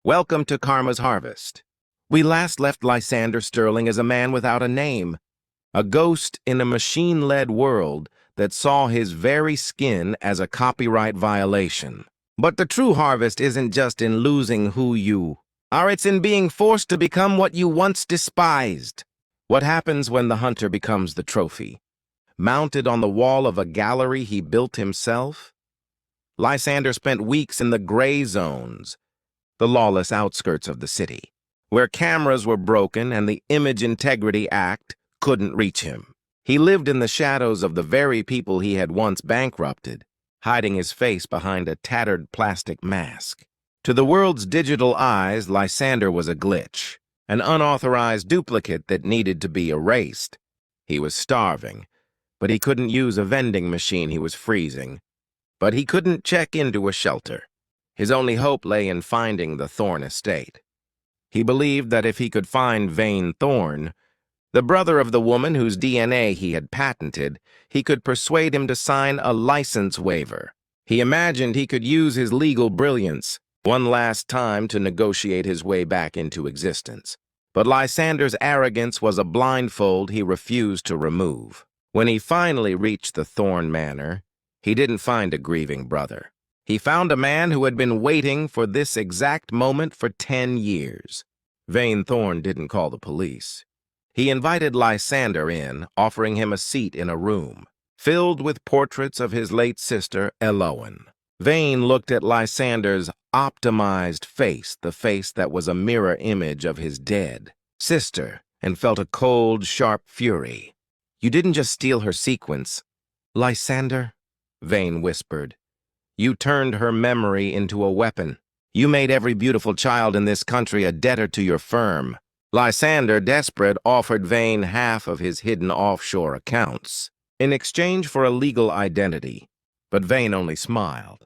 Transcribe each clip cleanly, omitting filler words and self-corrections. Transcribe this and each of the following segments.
Welcome to Karma's Harvest. We last left Lysander Sterling as a man without a name, a ghost in a machine-led world that saw his very skin as a copyright violation. But the true harvest isn't just in losing who you are, it's in being forced to become what you once despised. What happens when the hunter becomes the trophy? Mounted on the wall of a gallery he built himself? Lysander spent weeks in the gray zones, the lawless outskirts of the city, where cameras were broken and the Image Integrity Act couldn't reach him. He lived in the shadows of the very people he had once bankrupted, hiding his face behind a tattered plastic mask. To the world's digital eyes, Lysander was a glitch, an unauthorized duplicate that needed to be erased. He was starving, but he couldn't use a vending machine. He was freezing, but he couldn't check into a shelter. His only hope lay in finding the Thorne estate. He believed that if he could find Vane Thorne, the brother of the woman whose DNA he had patented, he could persuade him to sign a license waiver. He imagined he could use his legal brilliance one last time to negotiate his way back into existence. But Lysander's arrogance was a blindfold he refused to remove. When he finally reached the Thorne Manor, he didn't find a grieving brother. He found a man who had been waiting for this exact moment for 10 years. Vane Thorne didn't call the police. He invited Lysander in, offering him a seat in a room filled with portraits of his late sister, Elowen. Vane looked at Lysander's optimized face, the face that was a mirror image of his dead sister, and felt a cold, sharp fury. "You didn't just steal her sequence, Lysander," Vane whispered. "You turned her memory into a weapon. You made every beautiful child in this country a debtor to your firm." Lysander, desperate, offered Vane half of his hidden offshore accounts in exchange for a legal identity, but Vane only smiled.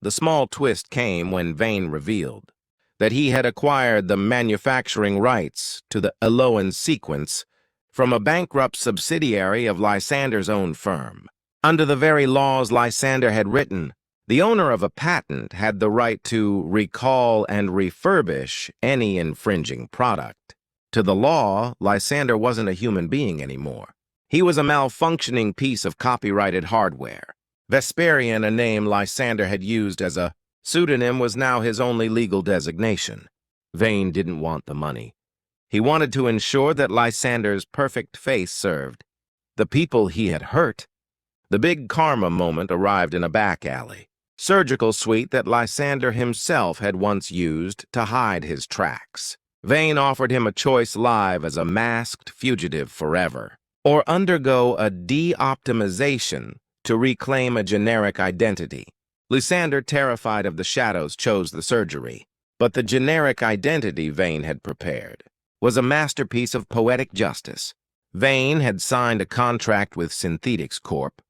The small twist came when Vane revealed that he had acquired the manufacturing rights to the Elowen sequence from a bankrupt subsidiary of Lysander's own firm. Under the very laws Lysander had written, the owner of a patent had the right to recall and refurbish any infringing product. To the law, Lysander wasn't a human being anymore. He was a malfunctioning piece of copyrighted hardware. Vesperian, a name Lysander had used as a pseudonym, was now his only legal designation. Vane didn't want the money. He wanted to ensure that Lysander's perfect face served the people he had hurt. The big karma moment arrived in a back alley surgical suite that Lysander himself had once used to hide his tracks. Vane offered him a choice: live as a masked fugitive forever, or undergo a de-optimization to reclaim a generic identity. Lysander, terrified of the shadows, chose the surgery, but the generic identity Vane had prepared was a masterpiece of poetic justice. Vane had signed a contract with Synthetics Corp.,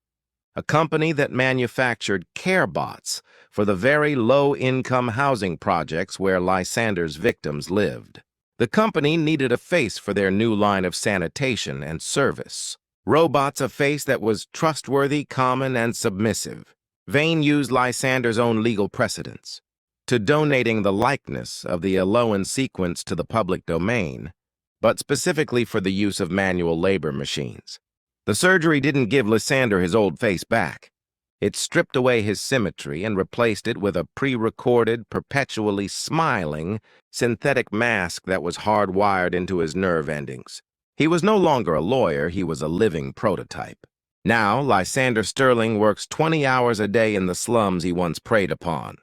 a company that manufactured care bots for the very low-income housing projects where Lysander's victims lived. The company needed a face for their new line of sanitation and service. Robots, a face that was trustworthy, common, and submissive. Vane used Lysander's own legal precedents to donating the likeness of the Elowen sequence to the public domain, but specifically for the use of manual labor machines. The surgery didn't give Lysander his old face back. It stripped away his symmetry and replaced it with a pre-recorded, perpetually smiling, synthetic mask that was hardwired into his nerve endings. He was no longer a lawyer, he was a living prototype. Now, Lysander Sterling works 20 hours a day in the slums he once preyed upon.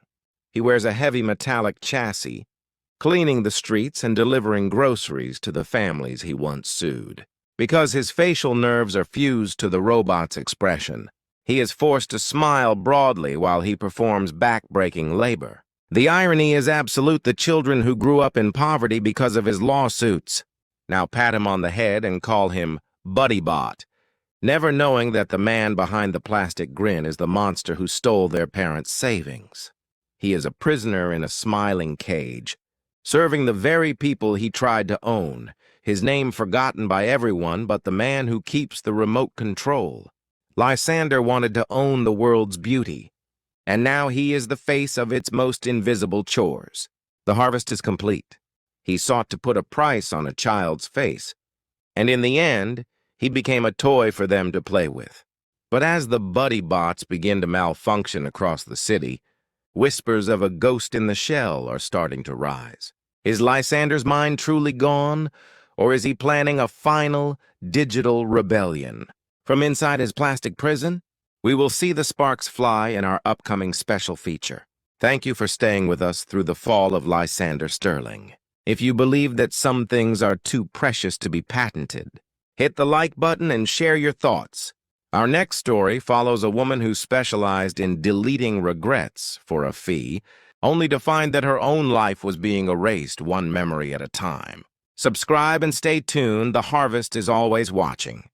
He wears a heavy metallic chassis, cleaning the streets and delivering groceries to the families he once sued. Because his facial nerves are fused to the robot's expression, he is forced to smile broadly while he performs back-breaking labor. The irony is absolute. The children who grew up in poverty because of his lawsuits now pat him on the head and call him BuddyBot, never knowing that the man behind the plastic grin is the monster who stole their parents' savings. He is a prisoner in a smiling cage, serving the very people he tried to own, his name forgotten by everyone but the man who keeps the remote control. Lysander wanted to own the world's beauty, and now he is the face of its most invisible chores. The harvest is complete. He sought to put a price on a child's face, and in the end, he became a toy for them to play with. But as the buddy bots begin to malfunction across the city, whispers of a ghost in the shell are starting to rise. Is Lysander's mind truly gone, or is he planning a final digital rebellion? From inside his plastic prison, we will see the sparks fly in our upcoming special feature. Thank you for staying with us through the fall of Lysander Sterling. If you believe that some things are too precious to be patented, hit the like button and share your thoughts. Our next story follows a woman who specialized in deleting regrets for a fee, only to find that her own life was being erased one memory at a time. Subscribe and stay tuned. The harvest is always watching.